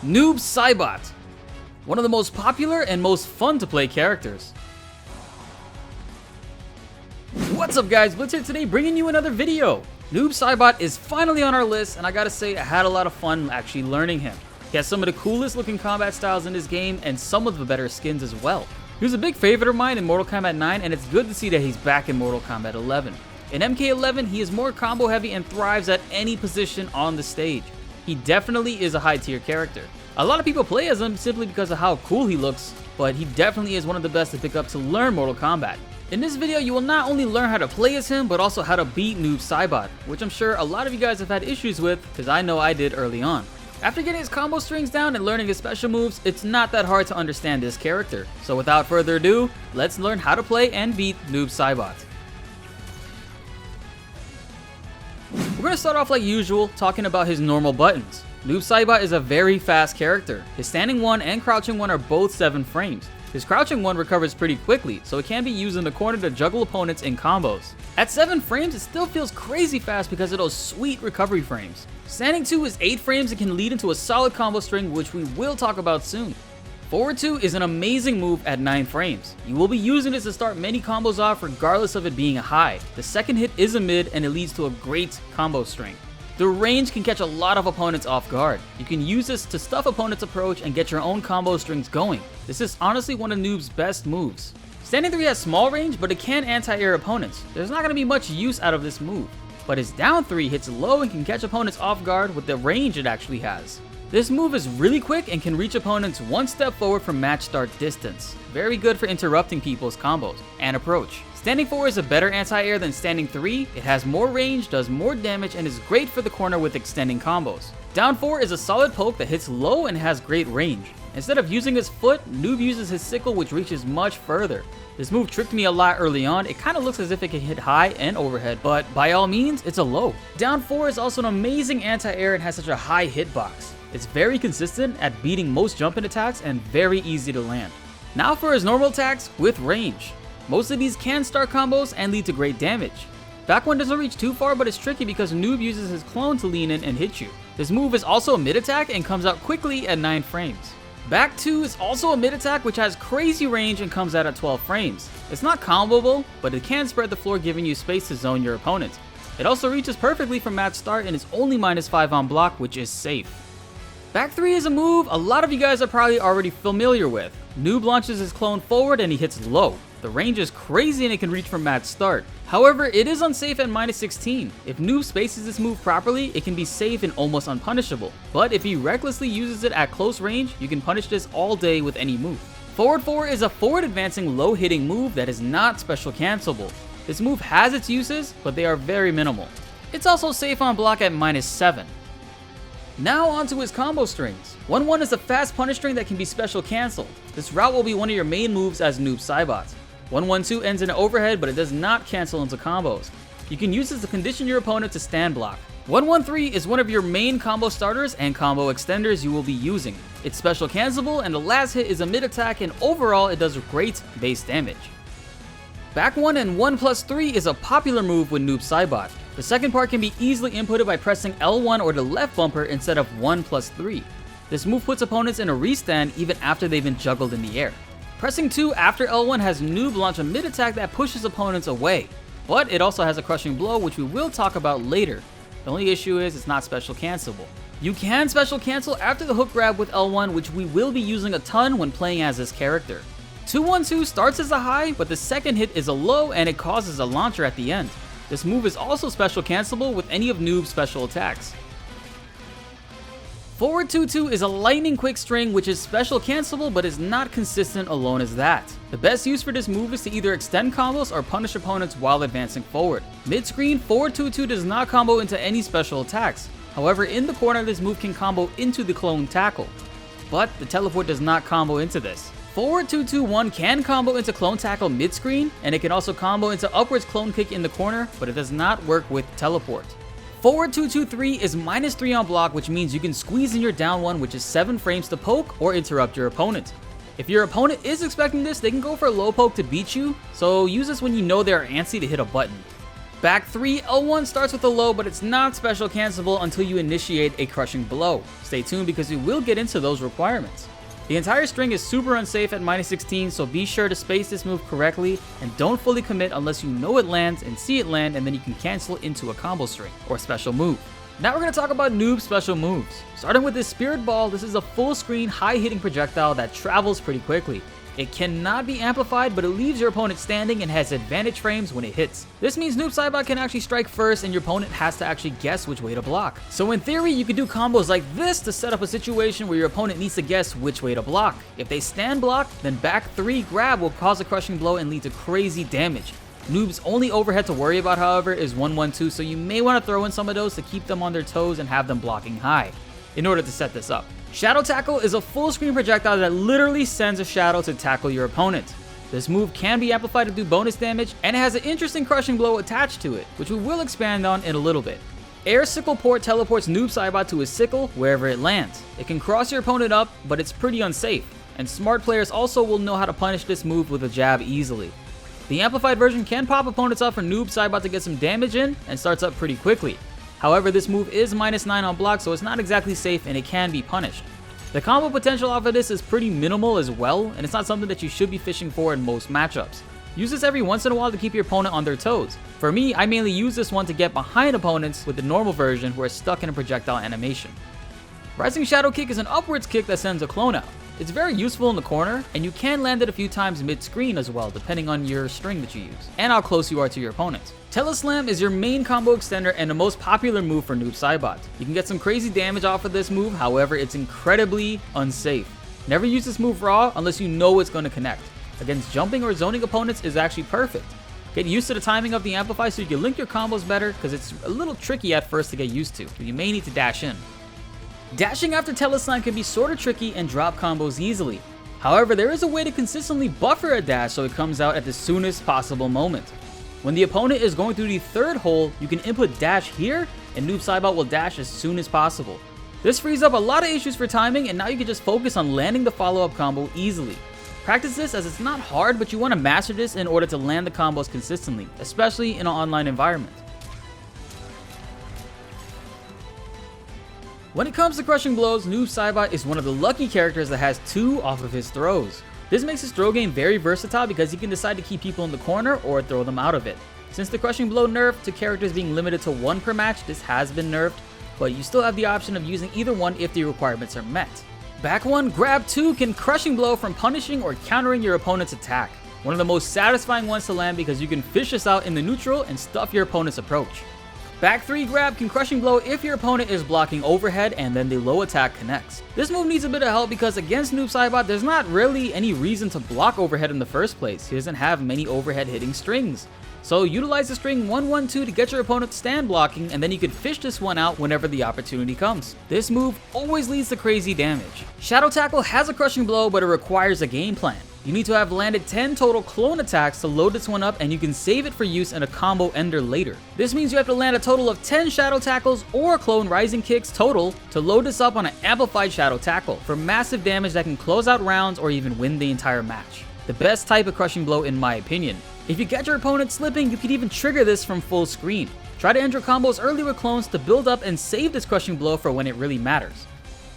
NOOB SAIBOT, one of the most popular and most fun to play characters. What's up guys, BltzZ here today bringing you another video. NOOB SAIBOT is finally on our list, and I gotta say I had a lot of fun actually learning him. He has some of the coolest looking combat styles in this game and some of the better skins as well. He was a big favorite of mine in Mortal Kombat 9, and it's good to see that he's back in Mortal Kombat 11. In MK11, he is more combo heavy and thrives at any position on the stage. He definitely is a high tier character. A lot of people play as him simply because of how cool he looks, but he definitely is one of the best to pick up to learn Mortal Kombat. In this video, you will not only learn how to play as him, but also how to beat NOOB SAIBOT, which I'm sure a lot of you guys have had issues with, because I know I did early on. After getting his combo strings down and learning his special moves, it's not that hard to understand this character. So without further ado, let's learn how to play and beat NOOB SAIBOT. We're going to start off like usual, talking about his normal buttons. NOOB SAIBOT is a very fast character. His standing 1 and crouching 1 are both 7 frames. His crouching 1 recovers pretty quickly, so it can be used in the corner to juggle opponents in combos. At 7 frames, it still feels crazy fast because of those sweet recovery frames. Standing 2 is 8 frames and can lead into a solid combo string, which we will talk about soon. Forward 2 is an amazing move at 9 frames. You will be using this to start many combos off regardless of it being a high. The second hit is a mid and it leads to a great combo string. The range can catch a lot of opponents off guard. You can use this to stuff opponents' approach and get your own combo strings going. This is honestly one of Noob's best moves. Standing 3 has small range, but it can anti-air opponents. There's not going to be much use out of this move. But his down 3 hits low and can catch opponents off guard with the range it actually has. This move is really quick and can reach opponents one step forward from match start distance. Very good for interrupting people's combos and approach. Standing 4 is a better anti-air than standing 3, it has more range, does more damage, and is great for the corner with extending combos. Down 4 is a solid poke that hits low and has great range. Instead of using his foot, Noob uses his sickle, which reaches much further. This move tricked me a lot early on. It kind of looks as if it can hit high and overhead, but by all means, it's a low. Down 4 is also an amazing anti-air and has such a high hitbox. It's very consistent at beating most jumping attacks and very easy to land. Now for his normal attacks with range. Most of these can start combos and lead to great damage. Back 1 doesn't reach too far, but it's tricky because Noob uses his clone to lean in and hit you. This move is also a mid attack and comes out quickly at 9 frames. Back 2 is also a mid attack which has crazy range and comes out at 12 frames. It's not comboable, but it can spread the floor, giving you space to zone your opponent. It also reaches perfectly from match start and is only -5 on block, which is safe. Back 3 is a move a lot of you guys are probably already familiar with. Noob launches his clone forward and he hits low. The range is crazy and it can reach from match start. However, it is unsafe at -16. If Noob spaces this move properly, it can be safe and almost unpunishable. But if he recklessly uses it at close range, you can punish this all day with any move. Forward 4 is a forward advancing low hitting move that is not special cancelable. This move has its uses, but they are very minimal. It's also safe on block at -7. Now onto his combo strings. 1-1 is a fast punish string that can be special cancelled. This route will be one of your main moves as NOOB SAIBOT. 1-1-2 ends in an overhead, but it does not cancel into combos. You can use this to condition your opponent to stand block. 1-1-3 is one of your main combo starters and combo extenders you will be using. It's special cancelable, and the last hit is a mid attack, and overall it does great base damage. Back 1 and 1+3 is a popular move with NOOB SAIBOT. The second part can be easily inputted by pressing L1 or the left bumper instead of 1+3. This move puts opponents in a restand even after they've been juggled in the air. Pressing 2 after L1 has Noob launch a mid attack that pushes opponents away, but it also has a Krushing Blow, which we will talk about later. The only issue is it's not special cancelable. You can special cancel after the hook grab with L1, which we will be using a ton when playing as this character. 2-1-2 starts as a high, but the second hit is a low and it causes a launcher at the end. This move is also special cancelable with any of Noob's special attacks. Forward 2-2 is a lightning quick string which is special cancelable but is not consistent alone as that. The best use for this move is to either extend combos or punish opponents while advancing forward. Mid-screen, forward 2-2 does not combo into any special attacks. However, in the corner this move can combo into the clone tackle. But the teleport does not combo into this. Forward 2-2-1 can combo into clone tackle mid-screen, and it can also combo into upwards clone kick in the corner, but it does not work with teleport. Forward 2-2-3 is -3 on block, which means you can squeeze in your down 1, which is 7 frames to poke or interrupt your opponent. If your opponent is expecting this, they can go for a low poke to beat you, so use this when you know they are antsy to hit a button. Back 3 L1 starts with a low, but it's not special cancelable until you initiate a Crushing Blow. Stay tuned because we will get into those requirements. The entire string is super unsafe at -16, so be sure to space this move correctly and don't fully commit unless you know it lands and see it land, and then you can cancel it into a combo string or special move. Now we're going to talk about noob special moves. Starting with this Spirit Ball, this is a full screen high hitting projectile that travels pretty quickly. It cannot be amplified, but it leaves your opponent standing and has advantage frames when it hits. This means Noob Saibot can actually strike first and your opponent has to actually guess which way to block. So in theory, you could do combos like this to set up a situation where your opponent needs to guess which way to block. If they stand block, then back 3 grab will cause a Crushing Blow and lead to crazy damage. Noob's only overhead to worry about, however, is 1-1-2, so you may want to throw in some of those to keep them on their toes and have them blocking high in order to set this up. Shadow Tackle is a full screen projectile that literally sends a shadow to tackle your opponent. This move can be amplified to do bonus damage, and it has an interesting Crushing Blow attached to it, which we will expand on in a little bit. Air Sickle Port teleports Noob Saibot to his sickle wherever it lands. It can cross your opponent up, but it's pretty unsafe, and smart players also will know how to punish this move with a jab easily. The amplified version can pop opponents up for Noob Saibot to get some damage in, and starts up pretty quickly. However, this move is -9 on block, so it's not exactly safe and it can be punished. The combo potential off of this is pretty minimal as well, and it's not something that you should be fishing for in most matchups. Use this every once in a while to keep your opponent on their toes. For me, I mainly use this one to get behind opponents with the normal version who are stuck in a projectile animation. Rising Shadow Kick is an upwards kick that sends a clone out. It's very useful in the corner, and you can land it a few times mid-screen as well, depending on your string that you use, and how close you are to your opponent. Teleslam is your main combo extender and the most popular move for Noob Saibot. You can get some crazy damage off of this move, however, it's incredibly unsafe. Never use this move raw unless you know it's going to connect. Against jumping or zoning opponents is actually perfect. Get used to the timing of the amplify so you can link your combos better, because it's a little tricky at first to get used to, but you may need to dash in. Dashing after Teleslam can be sorta tricky and drop combos easily. However, there is a way to consistently buffer a dash so it comes out at the soonest possible moment. When the opponent is going through the third hole, you can input dash here, and Noob Saibot will dash as soon as possible. This frees up a lot of issues for timing, and now you can just focus on landing the follow-up combo easily. Practice this as it's not hard, but you want to master this in order to land the combos consistently, especially in an online environment. When it comes to Crushing Blows, Noob Saibot is one of the lucky characters that has 2 off of his throws. This makes his throw game very versatile because he can decide to keep people in the corner or throw them out of it. Since the Crushing Blow nerf to characters being limited to 1 per match, this has been nerfed, but you still have the option of using either one if the requirements are met. Back 1, Grab 2 can Crushing Blow from punishing or countering your opponent's attack. One of the most satisfying ones to land because you can fish this out in the neutral and stuff your opponent's approach. Back 3 Grab can Crushing Blow if your opponent is blocking overhead and then the low attack connects. This move needs a bit of help because against Noob Saibot, there's not really any reason to block overhead in the first place. He doesn't have many overhead hitting strings. So utilize the string 1-1-2 to get your opponent stand blocking, and then you can fish this one out whenever the opportunity comes. This move always leads to crazy damage. Shadow Tackle has a Crushing Blow, but it requires a game plan. You need to have landed 10 total clone attacks to load this one up, and you can save it for use in a combo ender later. This means you have to land a total of 10 Shadow Tackles or clone Rising Kicks total to load this up on an amplified Shadow Tackle for massive damage that can close out rounds or even win the entire match. The best type of Crushing Blow in my opinion. If you get your opponent slipping, you could even trigger this from full screen. Try to end your combos early with clones to build up and save this Crushing Blow for when it really matters.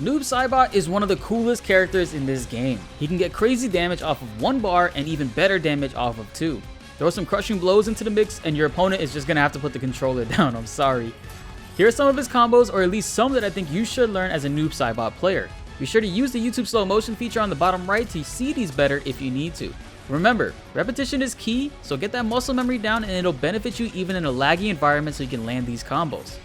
Noob Saibot is one of the coolest characters in this game. He can get crazy damage off of 1 bar and even better damage off of 2. Throw some Crushing Blows into the mix and your opponent is just gonna have to put the controller down, I'm sorry. Here are some of his combos, or at least some that I think you should learn as a Noob Saibot player. Be sure to use the YouTube slow motion feature on the bottom right to see these better if you need to. Remember, repetition is key, so get that muscle memory down and it'll benefit you even in a laggy environment so you can land these combos.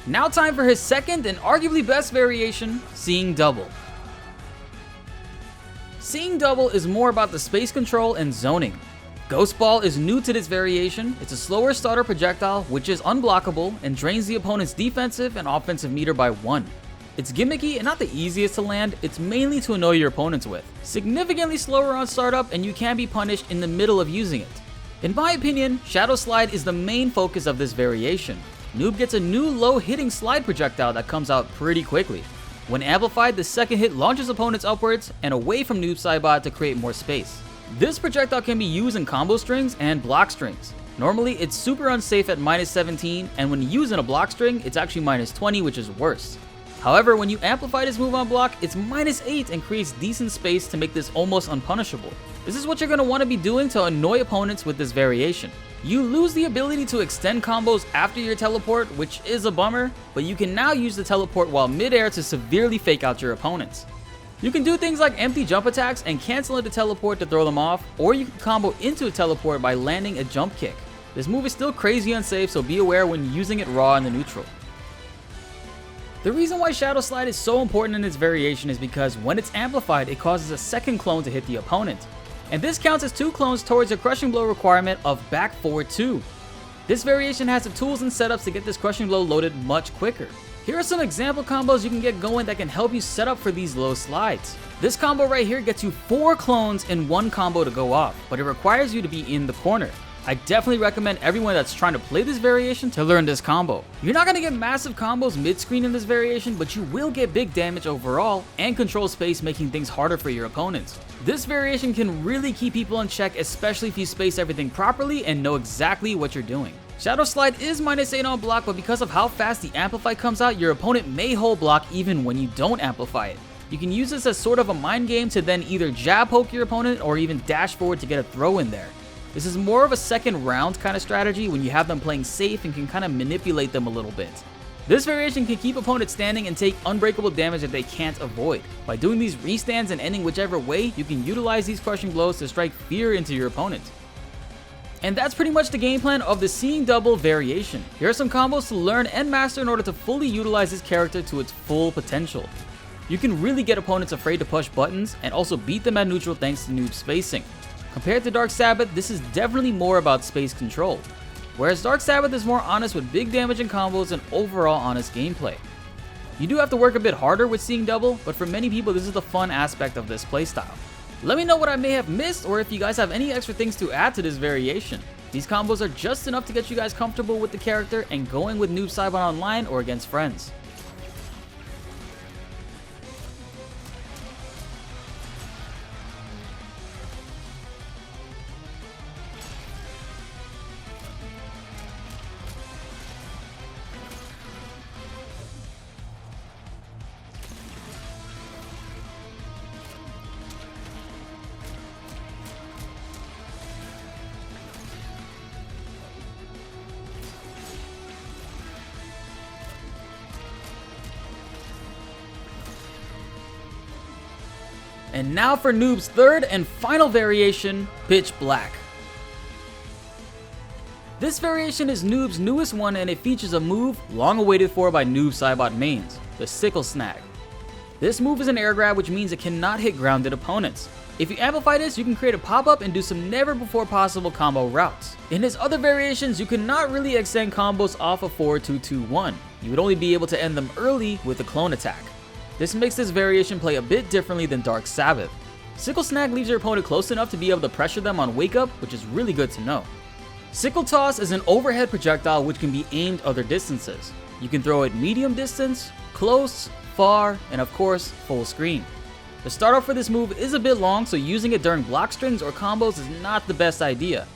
Now time for his second and arguably best variation, Seeing Double. Seeing Double is more about the space control and zoning. Ghost Ball is new to this variation. It's a slower starter projectile which is unblockable and drains the opponent's defensive and offensive meter by 1. It's gimmicky and not the easiest to land, it's mainly to annoy your opponents with. Significantly slower on startup, and you can be punished in the middle of using it. In my opinion, Shadow Slide is the main focus of this variation. Noob gets a new low hitting slide projectile that comes out pretty quickly. When amplified, the second hit launches opponents upwards and away from Noob Saibot to create more space. This projectile can be used in combo strings and block strings. Normally, it's super unsafe at -17, and when used in a block string, it's actually -20, which is worse. However, when you amplify this move on block, it's -8 and creates decent space to make this almost unpunishable. This is what you're going to want to be doing to annoy opponents with this variation. You lose the ability to extend combos after your teleport, which is a bummer, but you can now use the teleport while mid-air to severely fake out your opponents. You can do things like empty jump attacks and cancel into teleport to throw them off, or you can combo into a teleport by landing a jump kick. This move is still crazy unsafe, so be aware when using it raw in the neutral. The reason why Shadow Slide is so important in its variation is because when it's amplified, it causes a second clone to hit the opponent. And this counts as 2 clones towards a Krushing Blow requirement of back forward 2. This variation has the tools and setups to get this Krushing Blow loaded much quicker. Here are some example combos you can get going that can help you set up for these low slides. This combo right here gets you 4 clones in 1 combo to go off, but it requires you to be in the corner. I definitely recommend everyone that's trying to play this variation to learn this combo. You're not going to get massive combos mid-screen in this variation, but you will get big damage overall and control space, making things harder for your opponents. This variation can really keep people in check, especially if you space everything properly and know exactly what you're doing. Shadow Slide is -8 on block, but because of how fast the amplify comes out, your opponent may hold block even when you don't amplify it. You can use this as sort of a mind game to then either jab poke your opponent or even dash forward to get a throw in there. This is more of a second round kind of strategy when you have them playing safe and can kind of manipulate them a little bit. This variation can keep opponents standing and take unbreakable damage that they can't avoid. By doing these restands and ending whichever way, you can utilize these Krushing Blows to strike fear into your opponent. And that's pretty much the game plan of the Seeing Double variation. Here are some combos to learn and master in order to fully utilize this character to its full potential. You can really get opponents afraid to push buttons and also beat them at neutral thanks to noob spacing. Compared to Dark Sabbath, this is definitely more about space control, whereas Dark Sabbath is more honest with big damage and combos and overall honest gameplay. You do have to work a bit harder with Seeing Double, but for many people this is the fun aspect of this playstyle. Let me know what I may have missed, or if you guys have any extra things to add to this variation. These combos are just enough to get you guys comfortable with the character and going with Noob Saibot online or against friends. And now for Noob's third and final variation, Pitch Black. This variation is Noob's newest one, and it features a move long awaited for by Noob Saibot mains, the Sickle Snag. This move is an air grab, which means it cannot hit grounded opponents. If you amplify this, you can create a pop-up and do some never before possible combo routes. In his other variations, you cannot really extend combos off of 4-2-2-1. You would only be able to end them early with a clone attack. This makes this variation play a bit differently than Dark Sabbath. Sickle Snag leaves your opponent close enough to be able to pressure them on wake up, which is really good to know. Sickle Toss is an overhead projectile which can be aimed other distances. You can throw it medium distance, close, far, and of course, full screen. The start off for this move is a bit long, so using it during block strings or combos is not the best idea.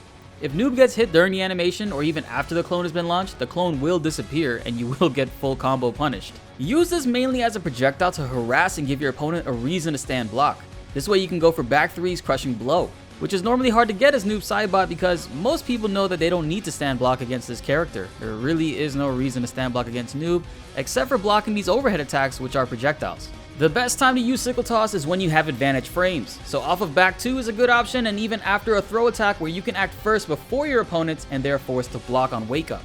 If Noob gets hit during the animation or even after the clone has been launched, the clone will disappear and you will get full combo punished. Use this mainly as a projectile to harass and give your opponent a reason to stand block. This way you can go for back threes Krushing Blow, which is normally hard to get as Noob Saibot because most people know that they don't need to stand block against this character. There really is no reason to stand block against Noob, except for blocking these overhead attacks, which are projectiles. The best time to use Sickle Toss is when you have advantage frames, so off of back 2 is a good option, and even after a throw attack where you can act first before your opponents and they're forced to block on wake up.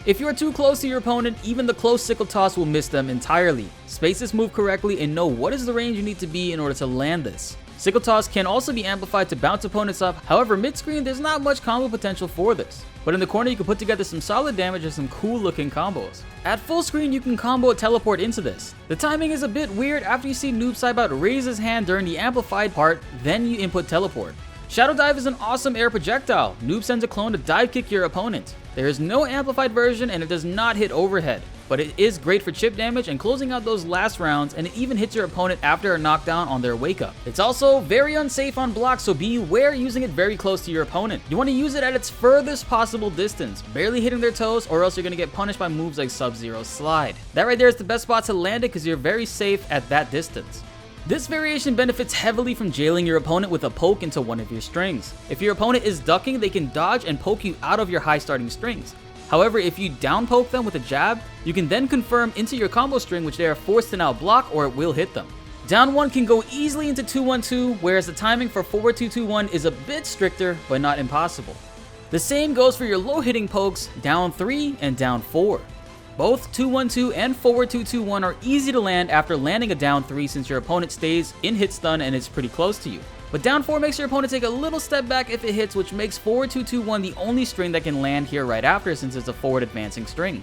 If you are too close to your opponent, even the close sickle toss will miss them entirely. Space this move correctly and know what is the range you need to be in order to land this. Sickle toss can also be amplified to bounce opponents up, however mid-screen there's not much combo potential for this. But in the corner you can put together some solid damage and some cool looking combos. At full screen you can combo a teleport into this. The timing is a bit weird after you see Noob Saibot raise his hand during the amplified part, then you input teleport. Shadow Dive is an awesome air projectile. Noob sends a clone to dive kick your opponent. There is no amplified version and it does not hit overhead, but it is great for chip damage and closing out those last rounds, and it even hits your opponent after a knockdown on their wake up. It's also very unsafe on block, so beware using it very close to your opponent. You want to use it at its furthest possible distance, barely hitting their toes, or else you're going to get punished by moves like Sub-Zero Slide. That right there is the best spot to land it because you're very safe at that distance. This variation benefits heavily from jailing your opponent with a poke into one of your strings. If your opponent is ducking, they can dodge and poke you out of your high starting strings. However, if you down poke them with a jab, you can then confirm into your combo string, which they are forced to now block or it will hit them. Down 1 can go easily into 2-1-2, whereas the timing for forward 2-2-1 is a bit stricter, but not impossible. The same goes for your low hitting pokes, down 3 and down 4. Both 2-1-2 and forward 2-2-1 are easy to land after landing a down 3 since your opponent stays in hit stun and is pretty close to you. But down 4 makes your opponent take a little step back if it hits, which makes forward 2-2-1 the only string that can land here right after since it's a forward advancing string.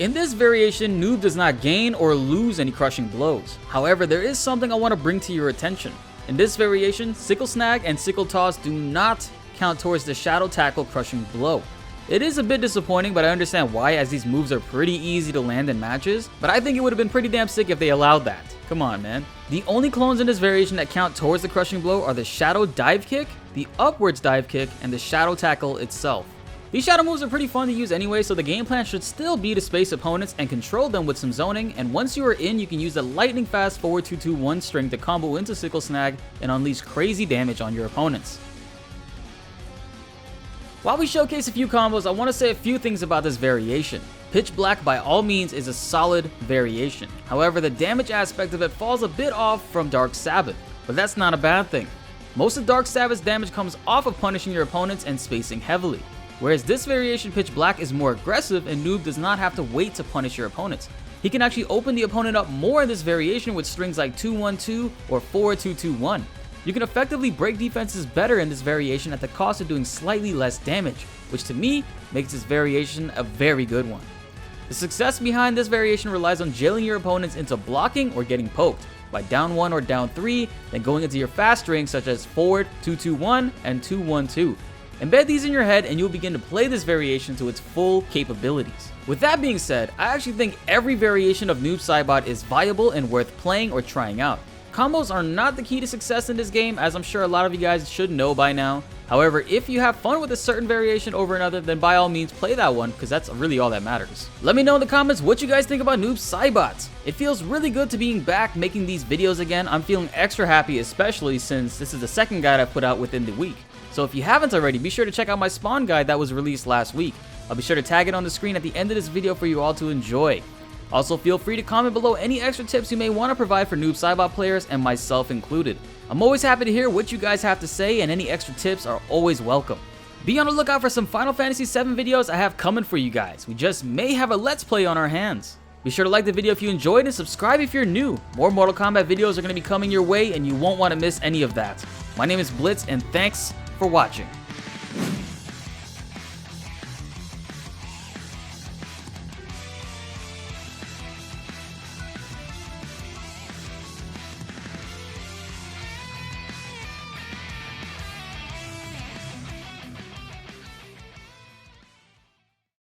In this variation, Noob does not gain or lose any crushing blows. However, there is something I want to bring to your attention. In this variation, sickle snag and sickle toss do not count towards the shadow tackle crushing blow. It is a bit disappointing, but I understand why, as these moves are pretty easy to land in matches, but I think it would have been pretty damn sick if they allowed that. Come on, man. The only clones in this variation that count towards the crushing blow are the shadow dive kick, the upwards dive kick, and the shadow tackle itself. These shadow moves are pretty fun to use anyway, so the game plan should still be to space opponents and control them with some zoning, and once you are in, you can use the lightning fast forward 2-2-1 string to combo into sickle snag and unleash crazy damage on your opponents. While we showcase a few combos, I want to say a few things about this variation. Pitch Black by all means is a solid variation. However, the damage aspect of it falls a bit off from Dark Sabbath, but that's not a bad thing. Most of Dark Sabbath's damage comes off of punishing your opponents and spacing heavily, whereas this variation Pitch Black is more aggressive and Noob does not have to wait to punish your opponents. He can actually open the opponent up more in this variation with strings like 2-1-2 or forward 2-2-1. You can effectively break defenses better in this variation at the cost of doing slightly less damage, which to me makes this variation a very good one. The success behind this variation relies on jailing your opponents into blocking or getting poked by down 1 or down 3, then going into your fast strings such as forward 2-2-1 and 2-1-2. Embed these in your head and you'll begin to play this variation to its full capabilities. With that being said, I actually think every variation of Noob Saibot is viable and worth playing or trying out. Combos are not the key to success in this game, as I'm sure a lot of you guys should know by now. However, if you have fun with a certain variation over another, then by all means play that one, because that's really all that matters. Let me know in the comments what you guys think about Noob Saibot. It feels really good to being back making these videos again. I'm feeling extra happy, especially since this is the second guide I've put out within the week. So if you haven't already, be sure to check out my spawn guide that was released last week. I'll be sure to tag it on the screen at the end of this video for you all to enjoy. Also, feel free to comment below any extra tips you may want to provide for Noob Saibot players, and myself included. I'm always happy to hear what you guys have to say, and any extra tips are always welcome. Be on the lookout for some Final Fantasy VII videos I have coming for you guys. We just may have a Let's Play on our hands. Be sure to like the video if you enjoyed and subscribe if you're new. More Mortal Kombat videos are going to be coming your way, and you won't want to miss any of that. My name is BltzZ, and thanks for watching.